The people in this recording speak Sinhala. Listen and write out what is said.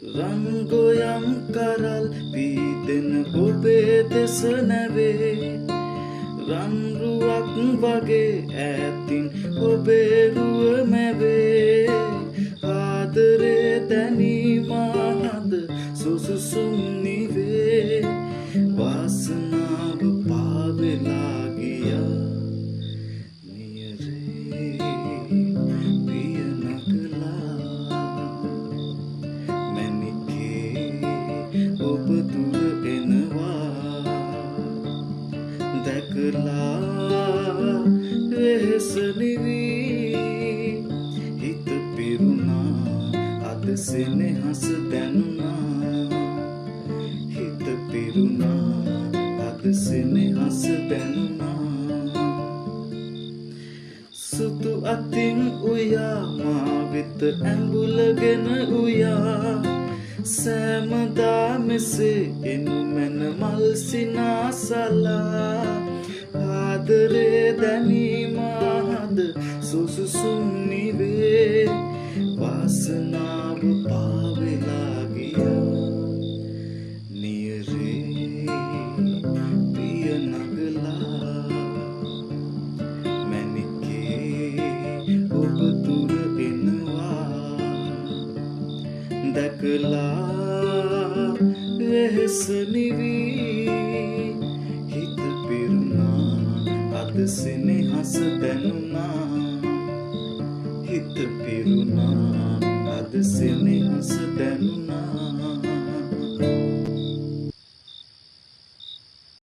රන්ගොයම් කරල් පීතෙන ඔබේ දෙස නැවේ රන්රුවක් වගේ ඈතින් ඔබේ රුව මැවේ ආදරේ දැනීමහද සුසුසුම් නිවේ වාසනාව පාවෙලා ගියා නියරේ පිය නගලා මැණිකේ ඔබ දුර එනවා දැකලා වෙහෙස නිවී හිත පිරුණා අද සෙනෙහස දැනුණා හිත පිරුණා අද සෙනෙහස දැනුණා සුදු අතින් උයා මා වෙත ඇඹුලගෙන උයා සෑමදා මෙසේ එනු මැන මල් සිනාසලා ආදරේ දැනීමහද සුසුසුම් නිවේ වාසනාව පාවෙලා ගියා නියරේ පිය නගලා මැණිකේ ඔබ දුර එනවා දැකලා වෙහෙස නිවී හිත පිරුණා අද සෙනෙහස දැනුණා හිත පිරුණා අද සෙනෙහස දැනුණා